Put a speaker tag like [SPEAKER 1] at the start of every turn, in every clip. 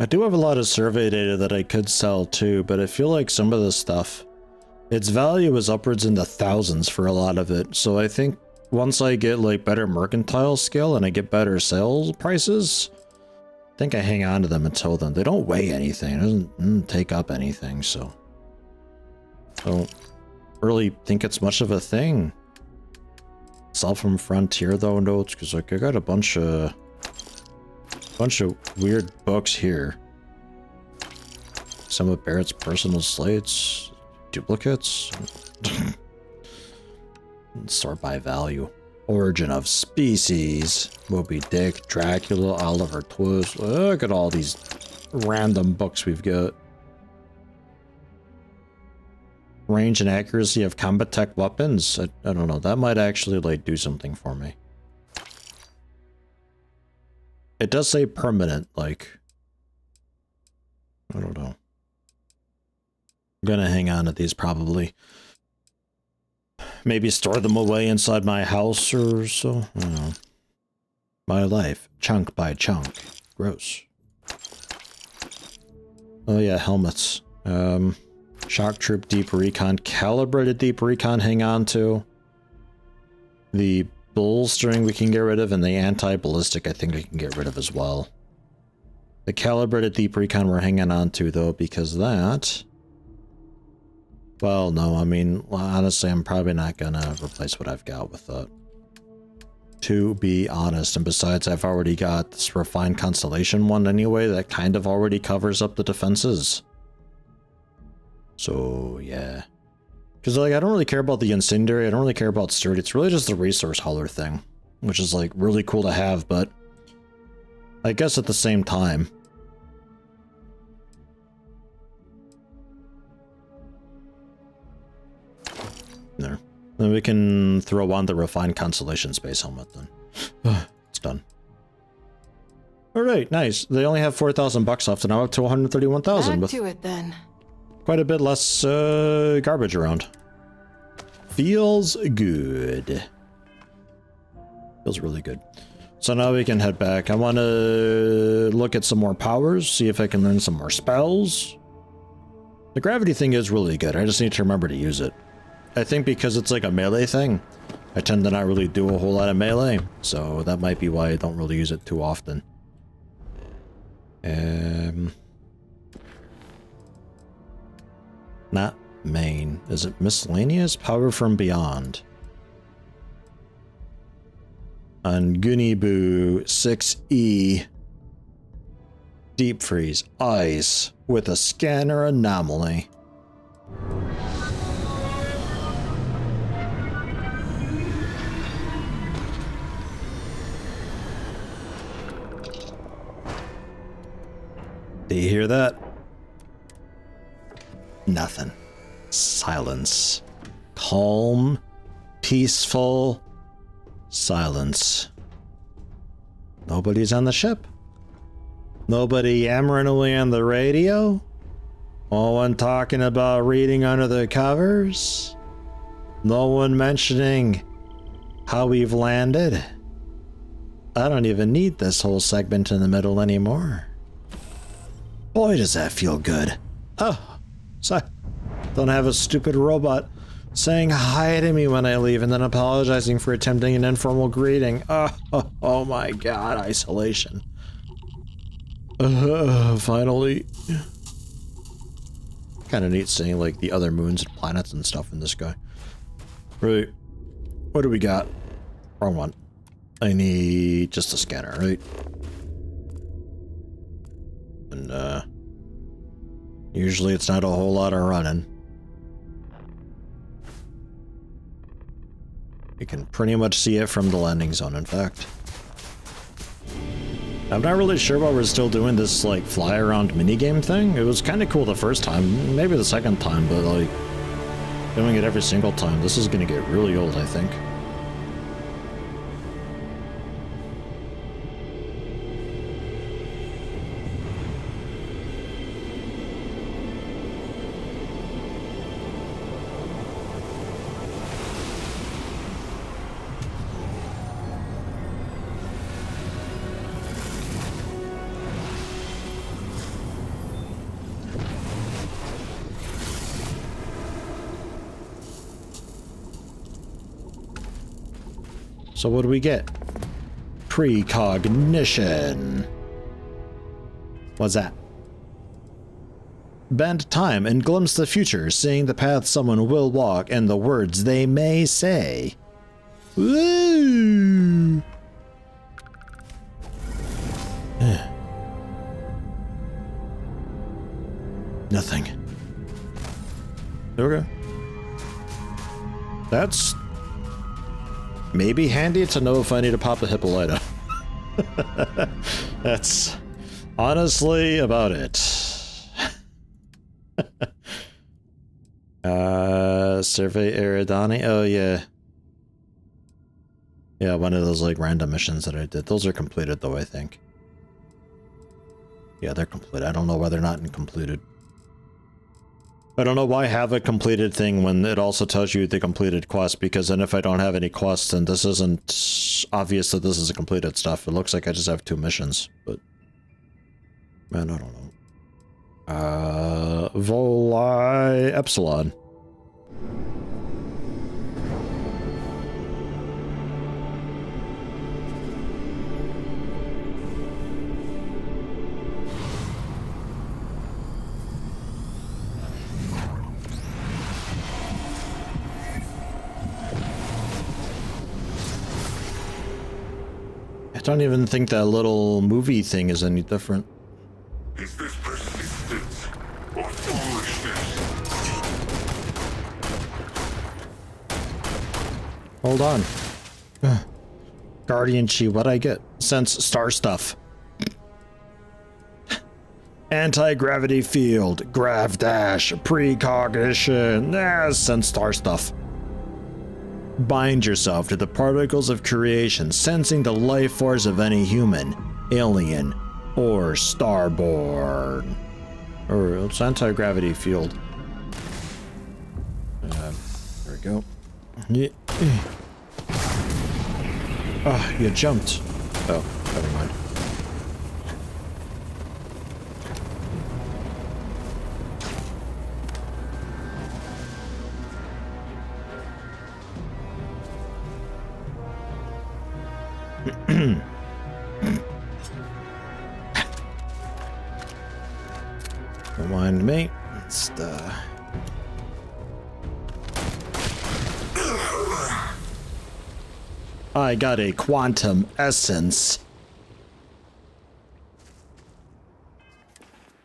[SPEAKER 1] I do have a lot of survey data that I could sell too, but I feel like some of this stuff, its value is upwards in the thousands for a lot of it. So I think once I get like better mercantile skill and I get better sales prices, I think I hang on to them until then. They don't weigh anything. It doesn't take up anything, so I don't really think it's much of a thing. Sell from Frontier though notes, because like I got a bunch of weird books here. Some of Barrett's personal slates, duplicates. Sort by value. Origin of Species, Moby Dick, Dracula, Oliver Twist. Look at all these random books we've got. Range and accuracy of combat tech weapons. I don't know. That might actually like do something for me. It does say permanent, like, I don't know. I'm gonna hang on to these probably. Maybe store them away inside my house or so. I don't know. My life, chunk by chunk. Gross. Oh yeah, helmets. Shock Troop Deep Recon, Calibrated Deep Recon, hang on to. The bolstering we can get rid of, and the anti-ballistic I think we can get rid of as well. The Calibrated Deep Recon we're hanging on to though, because that... Well, no, I mean, honestly, I'm probably not gonna replace what I've got with that. To be honest, and besides, I've already got this Refined Constellation one anyway, that kind of already covers up the defenses. So, yeah. Because, like, I don't really care about the Incendiary, I don't really care about Sturdy, it's really just the Resource Hauler thing. Which is, like, really cool to have, but... I guess at the same time... There. Then we can throw on the Refined Constellation Space Helmet, then. It's done. Alright, nice. They only have 4,000 bucks left, and I'm up to 131,000.
[SPEAKER 2] Back to it, then.
[SPEAKER 1] Quite a bit less garbage around. Feels good. Feels really good. So now we can head back. I want to look at some more powers, see if I can learn some more spells. The gravity thing is really good. I just need to remember to use it. I think because it's like a melee thing, I tend to not really do a whole lot of melee, so that might be why I don't really use it too often. Not main. Is it miscellaneous? Power from Beyond. Angunibu 6E. Deep Freeze. Ice. With a scanner anomaly. Do you hear that? Nothing. Silence. Calm, peaceful silence. Nobody's on the ship. Nobody yammering away on the radio. No one talking about reading under the covers. No one mentioning how we've landed. I don't even need this whole segment in the middle anymore. Boy, does that feel good. Oh, so don't have a stupid robot saying hi to me when I leave and then apologizing for attempting an informal greeting. Oh my god, isolation. Finally. Kind of neat seeing like the other moons and planets and stuff in this guy. Right. What do we got? Wrong one. I need just a scanner, right? And usually it's not a whole lot of running. You can pretty much see it from the landing zone, in fact. I'm not really sure why we're still doing this, like, fly around minigame thing. It was kind of cool the first time, maybe the second time, but, like, doing it every single time, this is gonna get really old, I think. So what do we get? Precognition. What's that? Bend time and glimpse the future, seeing the path someone will walk and the words they may say. Woo! Nothing. Okay. That's maybe handy to know if I need to pop a Hippolyta. That's honestly about it. Survey Eridani. Oh yeah. Yeah, one of those like random missions that I did. Those are completed though, I think. Yeah, they're completed. I don't know why they're not completed. I don't know why I have a completed thing when it also tells you the completed quest, because then if I don't have any quests, then this isn't obvious that this is a completed stuff. It looks like I just have 2 missions, but man, I don't know. Voli Epsilon. I don't even think that little movie thing is any different.
[SPEAKER 2] Is this persistence or foolishness?
[SPEAKER 1] Hold on. Guardian Chi, what'd I get? Sense star stuff. Anti-gravity field, grav dash, precognition, sense star stuff. Bind yourself to the particles of creation, sensing the life force of any human, alien, or starborn. Or it's anti-gravity field. There we go. Yeah. Oh, you jumped. Oh, never mind. Don't mind me. It's the... I got a quantum essence.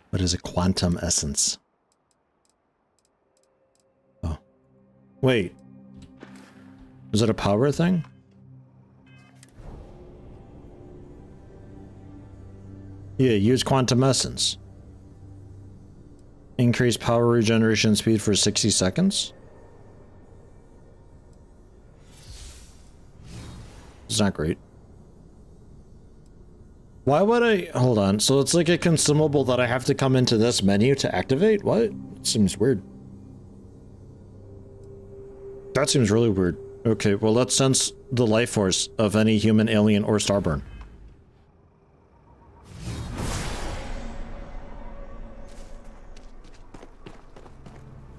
[SPEAKER 1] What is a quantum essence? Oh. Wait. Is it a power thing? Yeah, use quantum essence. Increase power regeneration speed for 60 seconds? It's not great. Why would I... Hold on. So it's like a consumable that I have to come into this menu to activate? What? It seems weird. That seems really weird. Okay, well let's sense the life force of any human, alien, or starborn.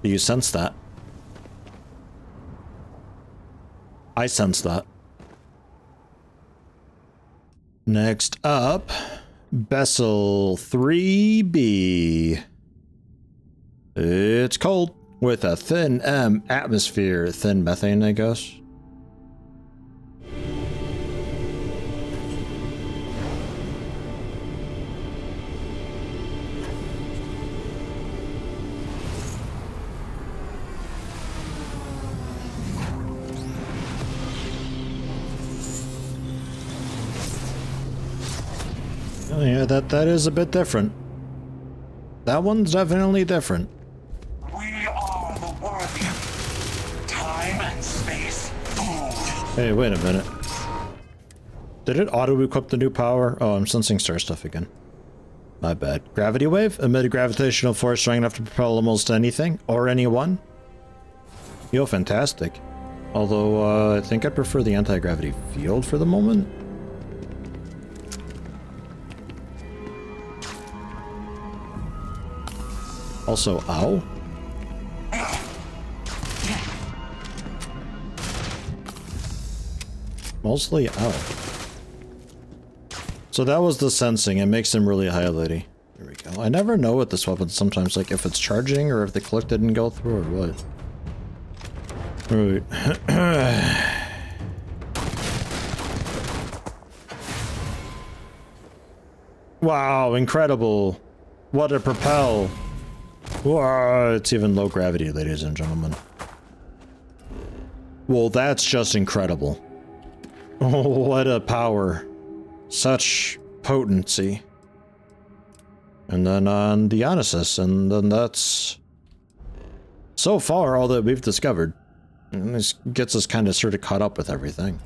[SPEAKER 1] Do you sense that? I sense that. Next up, Bessel 3B. It's cold with a thin M atmosphere. Thin methane, I guess. Oh yeah, that is a bit different. That one's definitely different.
[SPEAKER 2] We are the worthy. Time and space.
[SPEAKER 1] Hey, wait a minute. Did it auto-equip the new power? Oh, I'm sensing star stuff again. My bad. Gravity wave? Emit a gravitational force strong enough to propel almost anything or anyone? Yo, fantastic. Although, I think I'd prefer the anti-gravity field for the moment. Also, ow. Mostly out. So that was the sensing. It makes them really highlighty. There we go. I never know with this weapon sometimes, like if it's charging or if the click didn't go through or what. Alright. Wow, incredible. What a propel. Wow, it's even low gravity, ladies and gentlemen. Well, that's just incredible. Oh, what a power. Such potency. And then on the Dionysus, and then that's so far all that we've discovered. And this gets us kind of sort of caught up with everything.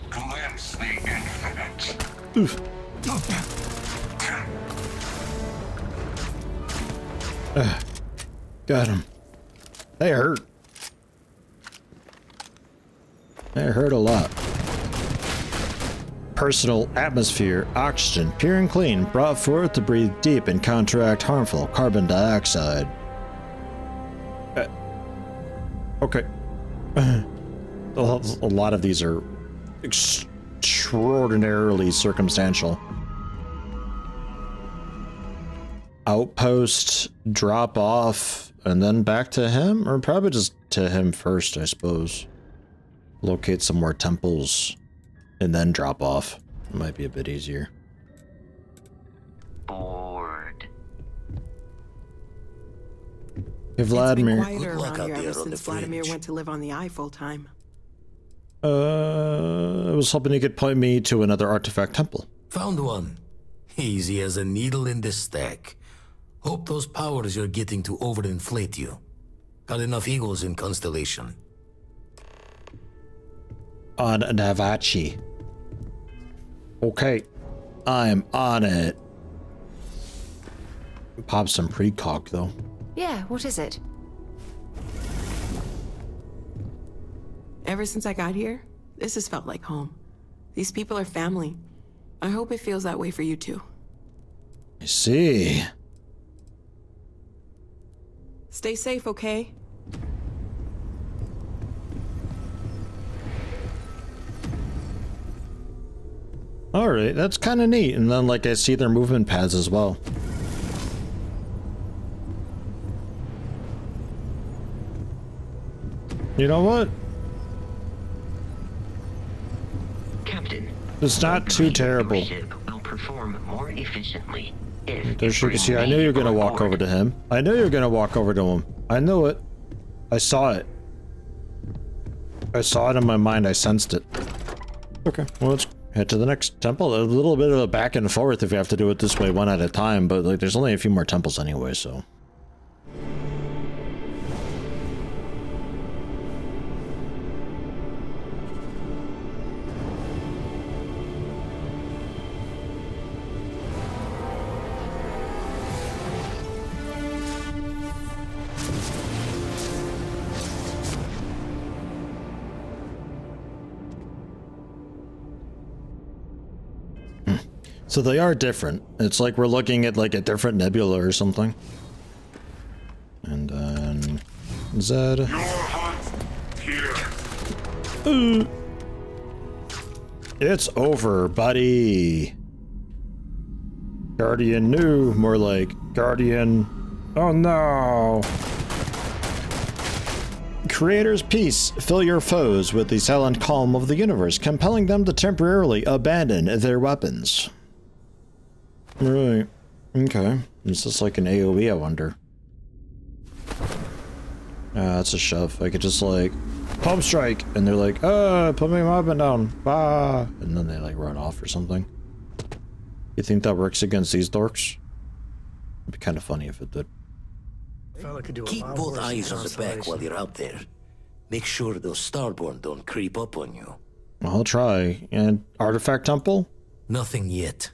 [SPEAKER 2] Glimpse the infinite.
[SPEAKER 1] Oof. Got him. They hurt. They hurt a lot. Personal atmosphere, oxygen, pure and clean, brought forth to breathe deep and counteract harmful carbon dioxide. Okay. A lot of these are extraordinarily circumstantial. Outpost, drop off, and then back to him? Or probably just to him first, I suppose. Locate some more temples, and then drop off. It might be a bit easier.
[SPEAKER 3] Bored.
[SPEAKER 1] Hey, Vladimir.
[SPEAKER 4] It's been quieter around here ever since Vladimir went to live on the eye full time.
[SPEAKER 1] I was hoping you could point me to another artifact temple.
[SPEAKER 5] Found one. Easy as a needle in the stack. Hope those powers you're getting to overinflate you. Got enough eagles in Constellation.
[SPEAKER 1] On Navachi. Okay. I'm on it. Pop some precog though.
[SPEAKER 6] Yeah, what is it?
[SPEAKER 4] Ever since I got here, this has felt like home. These people are family. I hope it feels that way for you too.
[SPEAKER 1] I see.
[SPEAKER 4] Stay safe, okay?
[SPEAKER 1] Alright, that's kind of neat. And then, like, I see their movement paths as well. You know what?
[SPEAKER 3] Captain,
[SPEAKER 1] It's not too terrible.
[SPEAKER 3] your ship will perform more efficiently if
[SPEAKER 1] There's
[SPEAKER 3] it
[SPEAKER 1] see, I knew you were gonna walk over to him. I knew you were gonna walk over to him. I knew it. I saw it. I saw it in my mind. I sensed it. Okay, well, let's head to the next temple. A little bit of a back and forth if you have to do it this way one at a time, but like, there's only a few more temples anyway, so. So they are different. It's like we're looking at like a different nebula or something. And then Zed.
[SPEAKER 2] Your hunt here.
[SPEAKER 1] It's over, buddy. Guardian new, more like Guardian. Oh no. Creator's peace. Fill your foes with the silent calm of the universe, compelling them to temporarily abandon their weapons. Right. Okay. Is this like an AoE, I wonder? That's a shove. I could just like pump strike and they're like, put my weapon down. Bah, and then they like run off or something. You think that works against these dorks? It'd be kind of funny if it did.
[SPEAKER 5] Keep both eyes on the back while you're out there. Make sure those Starborn don't creep up on you.
[SPEAKER 1] I'll try. And artifact temple?
[SPEAKER 5] Nothing yet.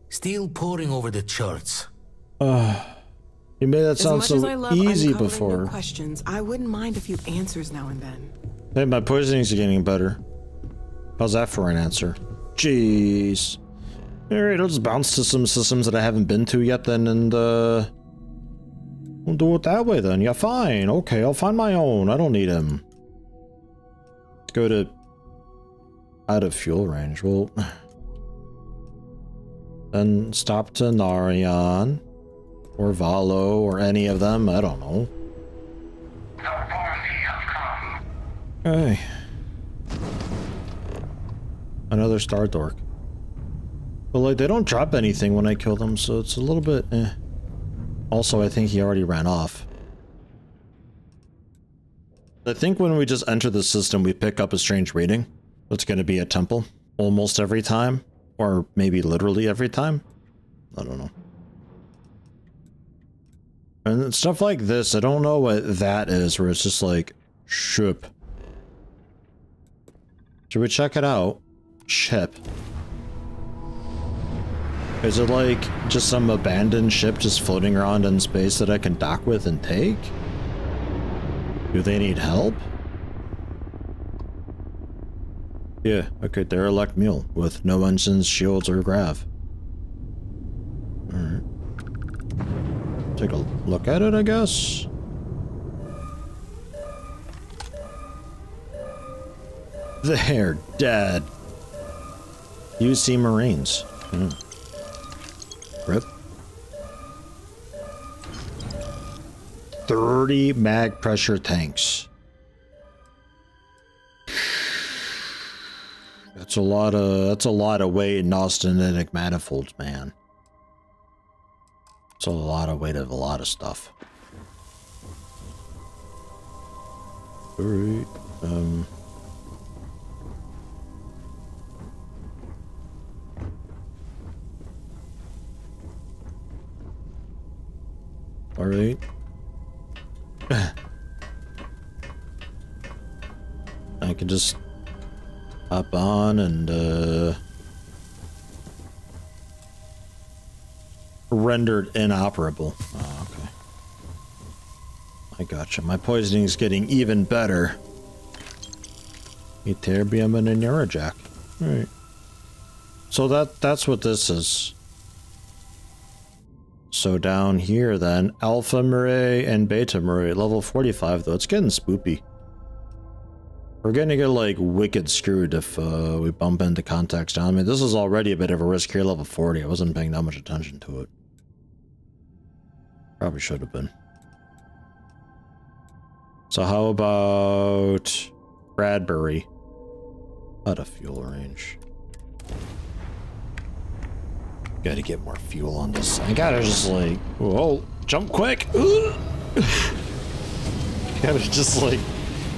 [SPEAKER 5] Still poring over the charts.
[SPEAKER 1] You made that sound
[SPEAKER 4] as much as I
[SPEAKER 1] so
[SPEAKER 4] love
[SPEAKER 1] easy
[SPEAKER 4] uncovering
[SPEAKER 1] before.
[SPEAKER 4] new questions, I wouldn't mind a few answers now and then.
[SPEAKER 1] Hey, my poisoning's getting better. How's that for an answer? Jeez. Alright, I'll just bounce to some systems that I haven't been to yet then, and we'll do it that way then. Yeah, fine. Okay, I'll find my own. I don't need him. Let's go to out of fuel range. Well, then stop to Narion or Valo or any of them. I don't know.
[SPEAKER 2] The party have come.
[SPEAKER 1] Hey. Another Star Dork. But like, they don't drop anything when I kill them, so it's a little bit eh. Also, I think he already ran off. I think when we just enter the system, we pick up a strange reading. It's going to be a temple almost every time, or maybe literally every time. I don't know. And stuff like this, I don't know what that is, where it's just like, ship. Should we check it out? Ship. Is it like just some abandoned ship just floating around in space that I can dock with and take? Do they need help? Yeah, okay, derelict mule with no engines, shields, or grav. Alright. Take a look at it, I guess. They're dead. UC Marines. Rip. 30 mag pressure tanks. That's a lot of weight in austenitic manifolds, man. It's a lot of weight of a lot of stuff. Alright, Alright. I can just hop on and rendered inoperable. Oh, okay. I gotcha. My poisoning is getting even better. Ytterbium and a Neurojack. Alright. So that's what this is. So down here then, Alpha Murray and Beta Murray, level 45 though. It's getting spoopy. We're gonna get like wicked screwed if we bump into contacts down. I mean, this is already a bit of a risk here, level 40. I wasn't paying that much attention to it. Probably should have been. So how about Bradbury? Out of fuel range. Gotta get more fuel on this. I gotta just like, whoa, jump quick. Gotta just like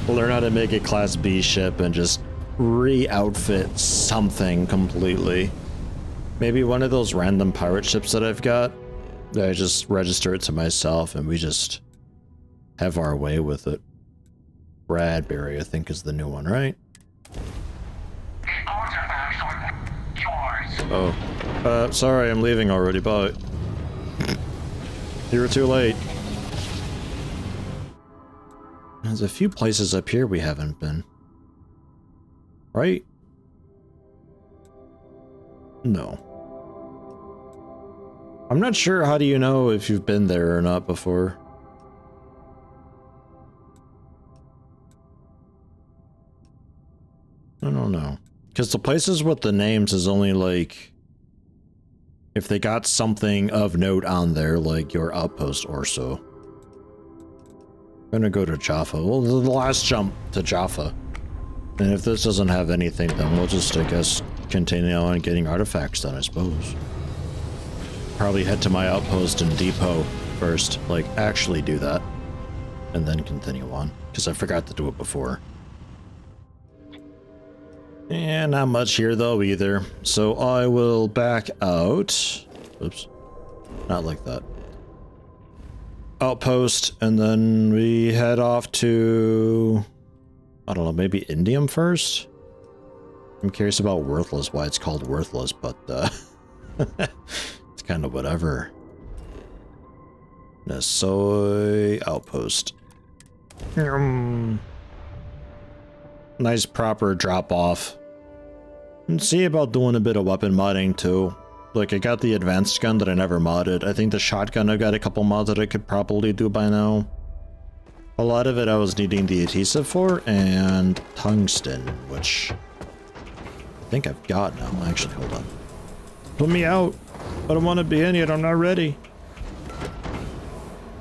[SPEAKER 1] learn how to make a Class B ship and just re-outfit something completely. Maybe one of those random pirate ships that I've got. I just register it to myself and we just have our way with it. Bradbury, I think, is the new one, right?
[SPEAKER 2] The artifacts are yours.
[SPEAKER 1] Oh. Sorry, I'm leaving already, bye. You were too late. There's a few places up here we haven't been. Right? No. I'm not sure, how do you know if you've been there or not before? I don't know. Because the places with the names is only like, if they got something of note on there, like your outpost or so. I'm gonna go to Jaffa. Well, the last jump to Jaffa. And if this doesn't have anything, then we'll just, I guess, continue on getting artifacts then, I suppose. Probably head to my outpost and depot first. Like, actually do that. And then continue on. Because I forgot to do it before. And not much here though either. So I will back out. Oops. Not like that. Outpost, and then we head off to, I don't know, maybe Indium first? I'm curious about Worthless, why it's called Worthless, but it's kind of whatever. Nasoy outpost. Nice proper drop off. And see about doing a bit of weapon modding too. Like I got the advanced gun that I never modded. I think the shotgun I got a couple mods that I could probably do by now. A lot of it I was needing the adhesive for, and tungsten, which I think I've got now. Actually, hold on. Put me out. I don't want to be in yet. I'm not ready.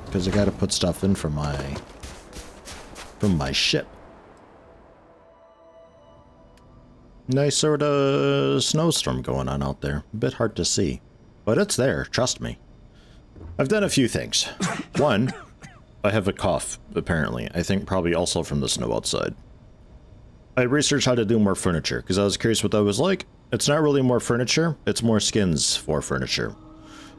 [SPEAKER 1] Because I got to put stuff in from my ship. Nice sort of snowstorm going on out there. A bit hard to see, but it's there. Trust me. I've done a few things. One, I have a cough, apparently. I think probably also from the snow outside. I researched how to do more furniture, because I was curious what that was like. It's not really more furniture, it's more skins for furniture.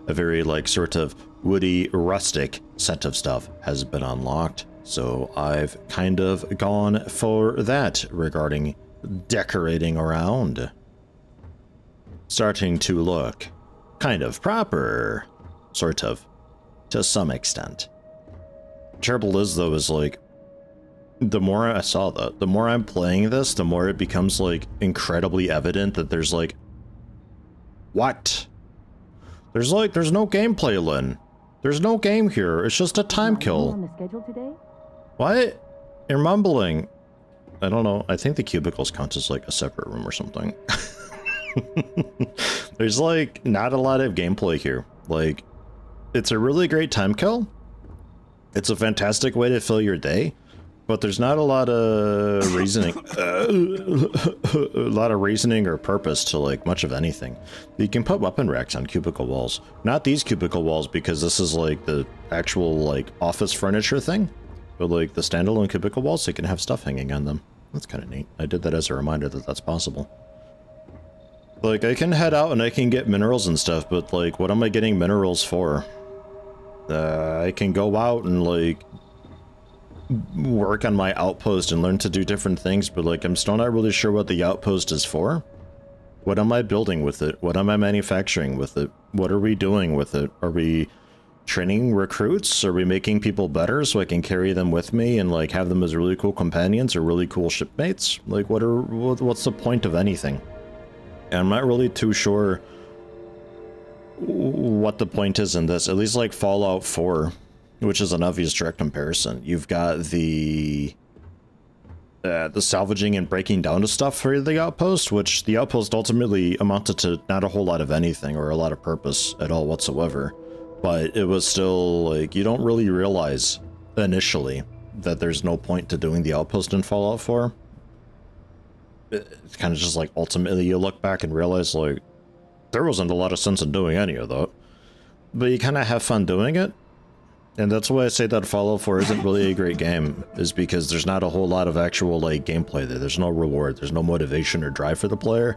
[SPEAKER 1] A very, like, sort of woody, rustic set of stuff has been unlocked, so I've kind of gone for that regarding decorating around. Starting to look kind of proper, sort of, to some extent. Trouble is though is like the more I saw that, the more I'm playing this, the more it becomes like incredibly evident that there's like what? There's no gameplay, Lynn. There's no game here. It's just a time kill.
[SPEAKER 6] On the schedule today?
[SPEAKER 1] What? You're mumbling. I don't know. I think the cubicles count as like a separate room or something. There's like not a lot of gameplay here. Like it's a really great time kill. It's a fantastic way to fill your day, but there's not a lot of reasoning, or purpose to like much of anything. You can put weapon racks on cubicle walls. Not these cubicle walls because this is like the actual like office furniture thing, but like the standalone cubicle walls, so you can have stuff hanging on them. That's kind of neat. I did that as a reminder that that's possible. Like I can head out and I can get minerals and stuff, but like what am I getting minerals for? I can go out and like work on my outpost and learn to do different things, but like I'm still not really sure what the outpost is for. What am I building with it? What am I manufacturing with it? What are we doing with it? Are we training recruits? Are we making people better so I can carry them with me and like have them as really cool companions or really cool shipmates? Like what's the point of anything? And I'm not really too sure what the point is in this. At least like Fallout 4, which is an obvious direct comparison. You've got the salvaging and breaking down of stuff for the outpost, which the outpost ultimately amounted to not a whole lot of anything or a lot of purpose at all whatsoever. But it was still like, you don't really realize initially that there's no point to doing the outpost in Fallout 4. It's kind of just like ultimately you look back and realize like, there wasn't a lot of sense in doing any of that. But you kind of have fun doing it. And that's why I say that Fallout 4 isn't really a great game, is because there's not a whole lot of actual like gameplay there. There's no reward, there's no motivation or drive for the player.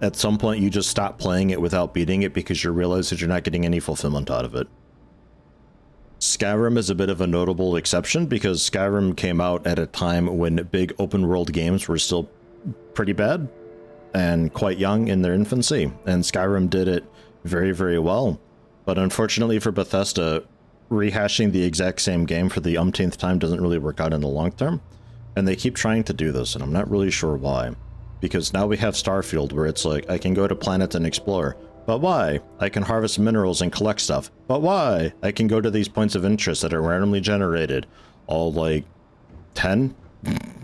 [SPEAKER 1] At some point you just stop playing it without beating it because you realize that you're not getting any fulfillment out of it. Skyrim is a bit of a notable exception because Skyrim came out at a time when big open world games were still pretty bad and quite young in their infancy, and Skyrim did it very, very well. But unfortunately for Bethesda, rehashing the exact same game for the umpteenth time doesn't really work out in the long term, and they keep trying to do this, and I'm not really sure why. Because now we have Starfield, where it's like, I can go to planets and explore, but why? I can harvest minerals and collect stuff, but why? I can go to these points of interest that are randomly generated, all like 10?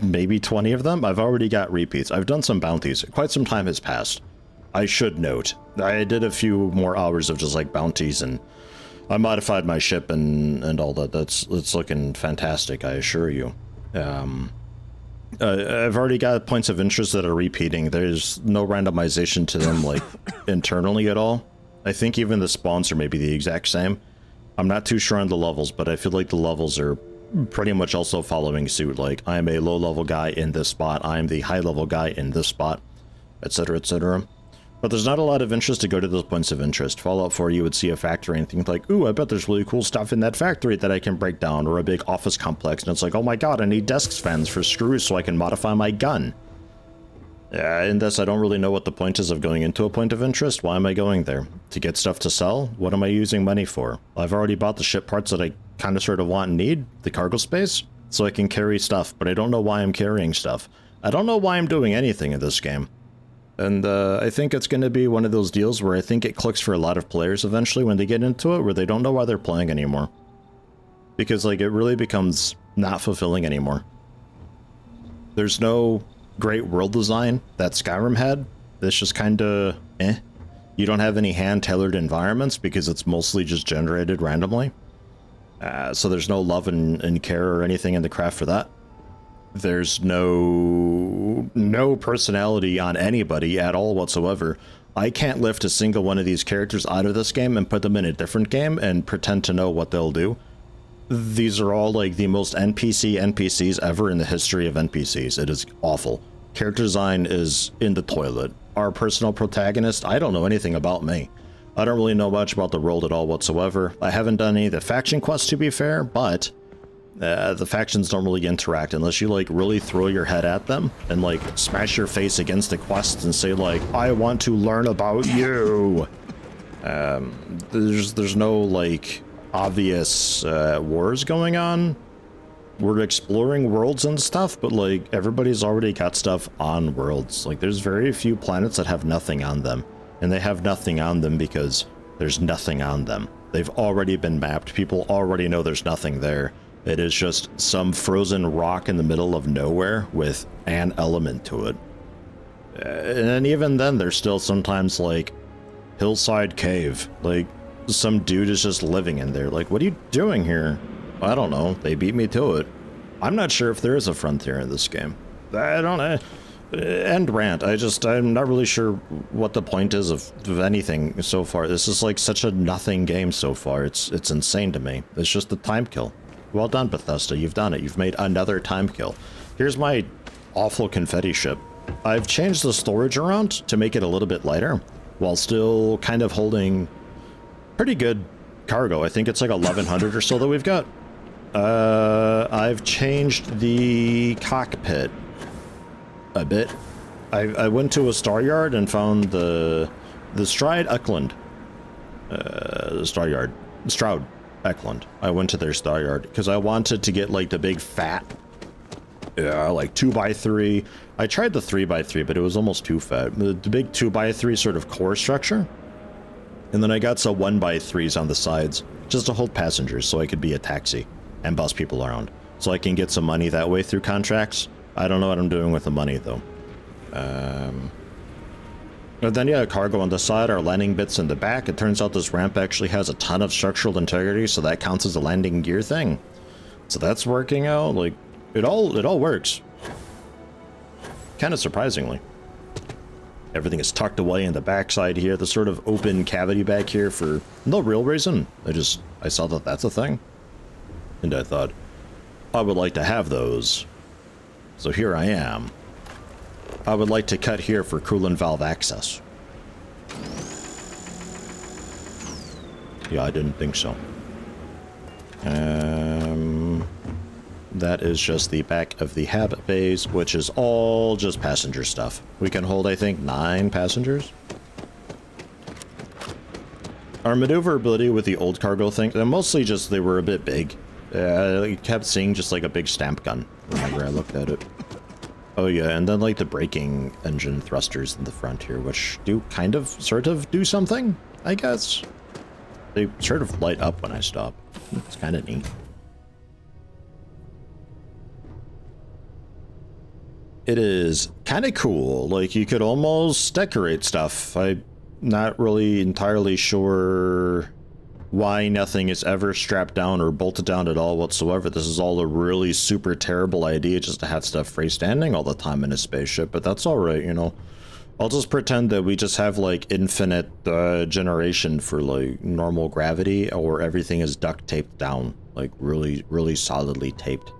[SPEAKER 1] Maybe 20 of them? I've already got repeats. I've done some bounties. Quite some time has passed. I should note. I did a few more hours of just like bounties, and I modified my ship and all that. It's looking fantastic, I assure you. I've already got points of interest that are repeating. There's no randomization to them like internally at all. I think even the spawns are maybe the exact same. I'm not too sure on the levels, but I feel like the levels are pretty much also following suit. Like, I'm a low-level guy in this spot, I'm the high-level guy in this spot, etc., etc. But there's not a lot of interest to go to those points of interest. Fallout 4, you would see a factory and think like, ooh, I bet there's really cool stuff in that factory that I can break down, or a big office complex, and it's like, oh my god, I need desk fans for screws so I can modify my gun. In this, I don't really know what the point is of going into a point of interest. Why am I going there? To get stuff to sell? What am I using money for? I've already bought the ship parts that I kind of sort of want and need, the cargo space, so I can carry stuff, but I don't know why I'm carrying stuff. I don't know why I'm doing anything in this game. And I think it's going to be one of those deals where I think it clicks for a lot of players eventually when they get into it, where they don't know why they're playing anymore. Because, like, it really becomes not fulfilling anymore. There's no great world design that Skyrim had. It's just kind of eh. You don't have any hand-tailored environments because it's mostly just generated randomly. So there's no love and care or anything in the craft for that. There's no personality on anybody at all whatsoever. I can't lift a single one of these characters out of this game and put them in a different game and pretend to know what they'll do. These are all like the most NPCs ever in the history of NPCs. It is awful. Character design is in the toilet. Our personal protagonist, I don't know anything about me. I don't really know much about the world at all whatsoever. I haven't done any of the faction quests, to be fair, but the factions don't really interact unless you like really throw your head at them and like smash your face against the quests and say like, I want to learn about you. There's no like obvious wars going on. We're exploring worlds and stuff, but like everybody's already got stuff on worlds. Like there's very few planets that have nothing on them, and they have nothing on them because there's nothing on them. They've already been mapped. People already know there's nothing there. It is just some frozen rock in the middle of nowhere with an element to it. And even then, there's still sometimes like hillside cave. Like some dude is just living in there. Like, what are you doing here? I don't know. They beat me to it. I'm not sure if there is a frontier in this game. I don't know. End rant. I'm not really sure what the point is of anything so far. This is like such a nothing game so far. It's insane to me. It's just a time kill. Well done, Bethesda. You've done it. You've made another time kill. Here's my awful confetti ship. I've changed the storage around to make it a little bit lighter while still kind of holding pretty good cargo. I think it's like 1,100 or so that we've got. I've changed the cockpit a bit. I went to a star yard and found the Stride Eklund. Stroud Eklund. I went to their star yard because I wanted to get like the big fat, like 2x3. I tried the 3x3, but it was almost too fat. The big 2x3 sort of core structure. And then I got some 1x3s on the sides just to hold passengers so I could be a taxi and bus people around. So I can get some money that way through contracts. I don't know what I'm doing with the money though. But then yeah, cargo on the side, our landing bits in the back. It turns out this ramp actually has a ton of structural integrity, so that counts as a landing gear thing. So that's working out. Like it all works. Kind of surprisingly. Everything is tucked away in the backside here. The sort of open cavity back here for no real reason. I saw that that's a thing. And I thought, I would like to have those. So here I am. I would like to cut here for coolant valve access. Yeah, I didn't think so. That is just the back of the habit bays, which is all just passenger stuff. We can hold, I think, 9 passengers. Our maneuverability with the old cargo thing, mostly just they were a bit big. I kept seeing just like a big stamp gun whenever I looked at it. Oh yeah, and then like the braking engine thrusters in the front here, which do kind of, sort of do something, I guess. They sort of light up when I stop. It's kind of neat. It is kind of cool. Like you could almost decorate stuff. I'm not really entirely sure why nothing is ever strapped down or bolted down at all whatsoever. This is all a really super terrible idea just to have stuff freestanding all the time in a spaceship, but that's all right, you know. I'll just pretend that we just have like infinite generation for like normal gravity, or everything is duct taped down, like really, really solidly taped.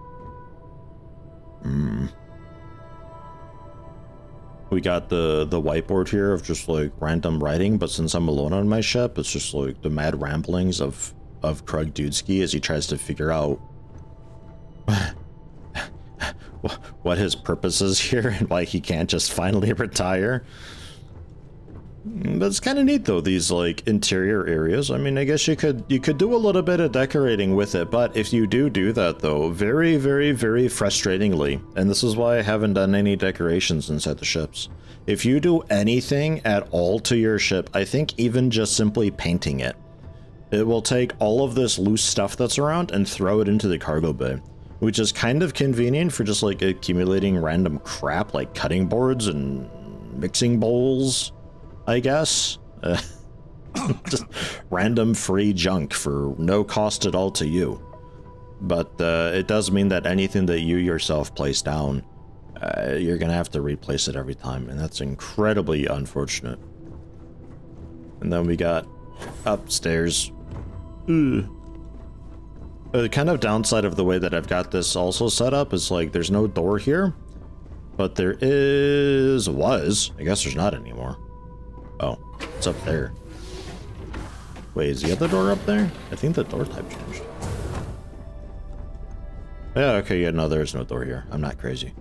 [SPEAKER 1] We got the whiteboard here of just like random writing, but since I'm alone on my ship, it's just like the mad ramblings of Krug Dudesky as he tries to figure out what his purpose is here and why he can't just finally retire. But it's kind of neat though, these like interior areas. I mean, I guess you could do a little bit of decorating with it, but if you do that though, very, very, very frustratingly, and this is why I haven't done any decorations inside the ships. If you do anything at all to your ship, I think even just simply painting it, it will take all of this loose stuff that's around and throw it into the cargo bay, which is kind of convenient for just like accumulating random crap like cutting boards and mixing bowls, I guess. Just random free junk for no cost at all to you. But it does mean that anything that you yourself place down, you're gonna have to replace it every time, and that's incredibly unfortunate. And then we got upstairs. The kind of downside of the way that I've got this also set up is like there's no door here, but there was. I guess there's not anymore. Oh, it's up there. Wait, is the other door up there? I think the door type changed. Yeah, okay, yeah, no, there's no door here. I'm not crazy.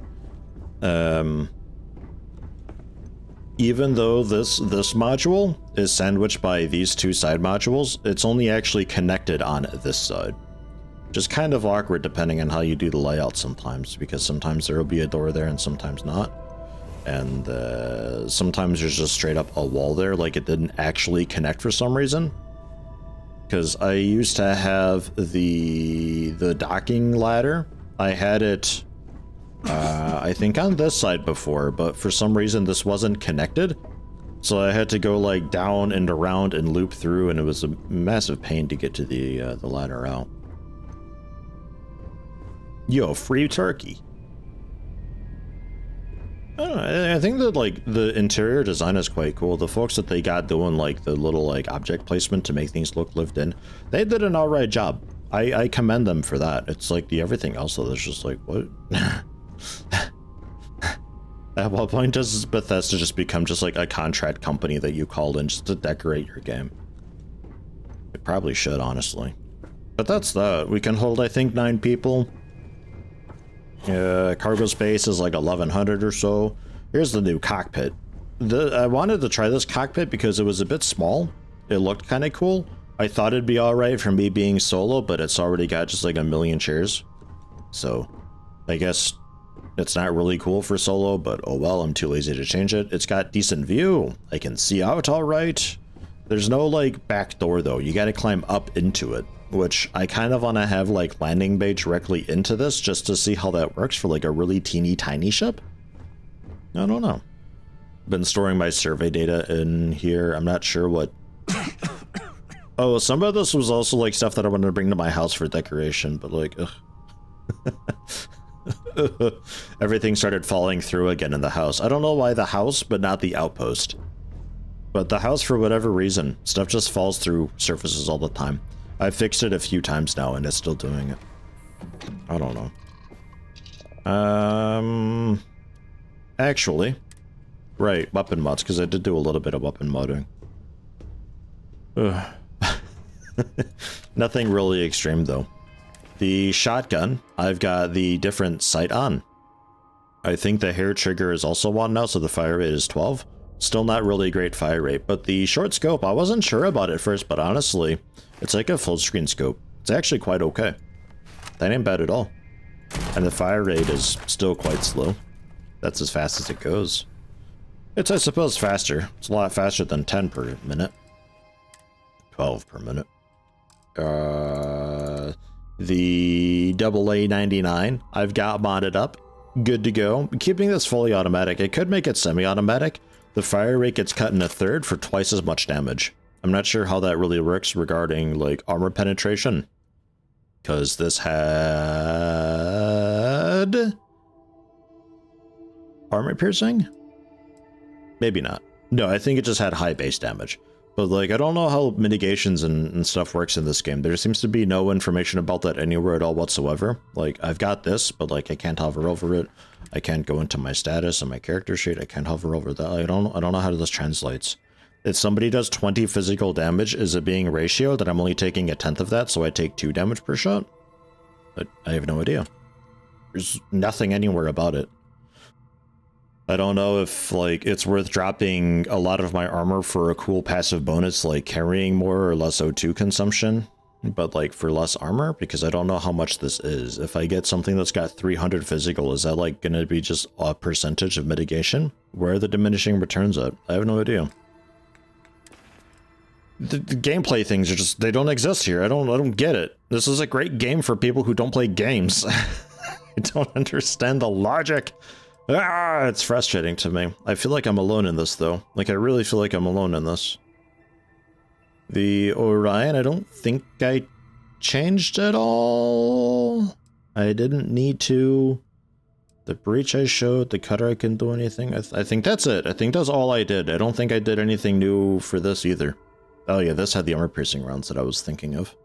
[SPEAKER 1] Even though this module is sandwiched by these two side modules, it's only actually connected on this side. Which is kind of awkward depending on how you do the layout sometimes, because sometimes there will be a door there and sometimes not. And sometimes there's just straight up a wall there, like it didn't actually connect for some reason. Because I used to have the docking ladder. I had it, I think on this side before, but for some reason this wasn't connected. So I had to go like down and around and loop through, and it was a massive pain to get to the ladder out. Yo, free turkey. I don't know, I think that like the interior design is quite cool. The folks that they got doing like the little like object placement to make things look lived in, they did an alright job. I commend them for that. It's like the everything else though, there's just like, what? At what point does Bethesda just become just like a contract company that you called in just to decorate your game? It probably should, honestly. But that's that. We can hold, I think, 9 people. Cargo space is like 1100 or so. Here's the new cockpit. I wanted to try this cockpit because it was a bit small. It looked kind of cool. I thought it'd be alright for me being solo, but it's already got just like a million chairs. So, I guess it's not really cool for solo, but oh well, I'm too lazy to change it. It's got decent view. I can see out alright. There's no like back door though. You gotta climb up into it, which I kind of want to have like landing bay directly into this just to see how that works for like a really teeny tiny ship. I don't know. Been storing my survey data in here. I'm not sure what. Oh, some of this was also like stuff that I wanted to bring to my house for decoration, but like, everything started falling through again in the house. I don't know why the house, but not the outpost. But the house, for whatever reason, stuff just falls through surfaces all the time. I've fixed it a few times now and it's still doing it. I don't know. Actually, right, weapon mods, because I did do a little bit of weapon modding. Ugh. Nothing really extreme though. The shotgun, I've got the different sight on. I think the hair trigger is also on now, so the fire rate is 12. Still not really a great fire rate, but the short scope, I wasn't sure about it first, but honestly, it's like a full screen scope. It's actually quite okay. That ain't bad at all. And the fire rate is still quite slow. That's as fast as it goes. It's, I suppose, faster. It's a lot faster than 10 per minute. 12 per minute. The AA99, I've got modded up. Good to go. Keeping this fully automatic. It could make it semi-automatic. The fire rate gets cut in a third for twice as much damage. I'm not sure how that really works regarding like armor penetration. Because this had armor piercing? Maybe not. No, I think it just had high base damage. But like, I don't know how mitigations and stuff works in this game. There seems to be no information about that anywhere at all whatsoever. Like, I've got this, but like, I can't hover over it. I can't go into my status and my character sheet. I can't hover over that. I don't know how this translates. If somebody does 20 physical damage, is it being ratioed that I'm only taking 1/10 of that, so I take 2 damage per shot? But I have no idea. There's nothing anywhere about it. I don't know if, like, it's worth dropping a lot of my armor for a cool passive bonus, like carrying more or less O2 consumption, but, like, for less armor, because I don't know how much this is. If I get something that's got 300 physical, is that, like, gonna be just a percentage of mitigation? Where are the diminishing returns at? I have no idea. The gameplay things are just, they don't exist here. I don't get it. This is a great game for people who don't play games. I don't understand the logic. Ah, it's frustrating to me. I feel like I'm alone in this, though. Like, I really feel like I'm alone in this. The Orion, I don't think I changed at all. I didn't need to. The breach I showed, the cutter I couldn't do anything. I think that's it. I think that's all I did. I don't think I did anything new for this either. Oh yeah, this had the armor-piercing rounds that I was thinking of.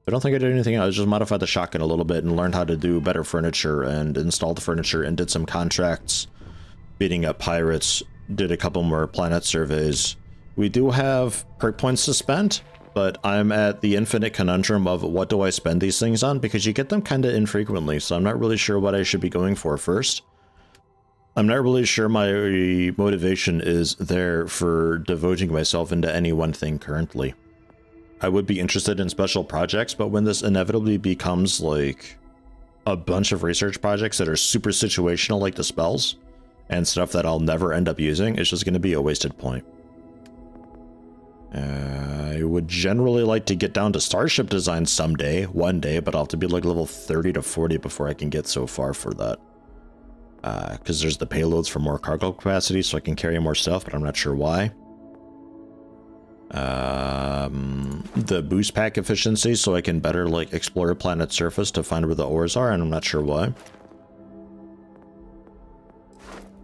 [SPEAKER 1] I don't think I did anything else. I just modified the shotgun a little bit and learned how to do better furniture and installed the furniture and did some contracts, beating up pirates, did a couple more planet surveys. We do have perk points to spend, but I'm at the infinite conundrum of what do I spend these things on, because you get them kind of infrequently, so I'm not really sure what I should be going for first. I'm not really sure my motivation is there for devoting myself into any one thing currently. I would be interested in special projects, but when this inevitably becomes like a bunch of research projects that are super situational, like the spells, and stuff that I'll never end up using, it's just going to be a wasted point. I would generally like to get down to starship design someday, one day, but I'll have to be like level 30 to 40 before I can get so far for that. Because there's the payloads for more cargo capacity, so I can carry more stuff, but I'm not sure why. The boost pack efficiency, so I can better like explore a planet's surface to find where the ores are, and I'm not sure why.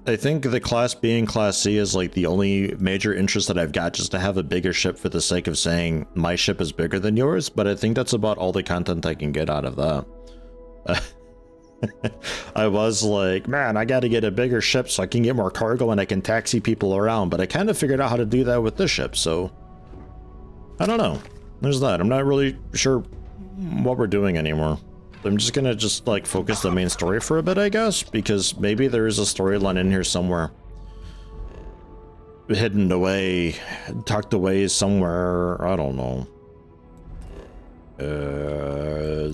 [SPEAKER 1] I think the class being Class C is like the only major interest that I've got, just to have a bigger ship for the sake of saying my ship is bigger than yours, but I think that's about all the content I can get out of that. I was like, man, I gotta get a bigger ship so I can get more cargo and I can taxi people around, but I kind of figured out how to do that with this ship, so I don't know. There's that. I'm not really sure what we're doing anymore. I'm just gonna like focus the main story for a bit, I guess, because maybe there is a storyline in here somewhere. Hidden away, tucked away somewhere, I don't know.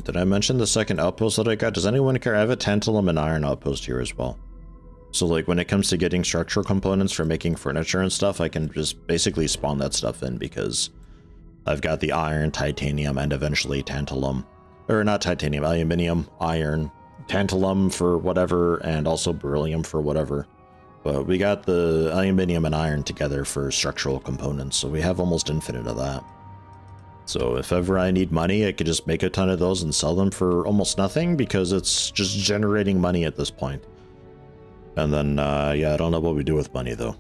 [SPEAKER 1] Did I mention the second outpost that I got? Does anyone care? I have a tantalum and iron outpost here as well. So like when it comes to getting structural components for making furniture and stuff, I can just basically spawn that stuff in because I've got the iron, titanium, and eventually tantalum. Or not titanium, aluminium, iron, tantalum for whatever, and also beryllium for whatever. But we got the aluminium and iron together for structural components, so we have almost infinite of that. So if ever I need money, I could just make a ton of those and sell them for almost nothing, because it's just generating money at this point. And then, yeah, I don't know what we do with money, though.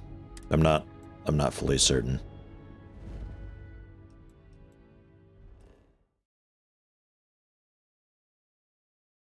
[SPEAKER 1] I'm not fully certain.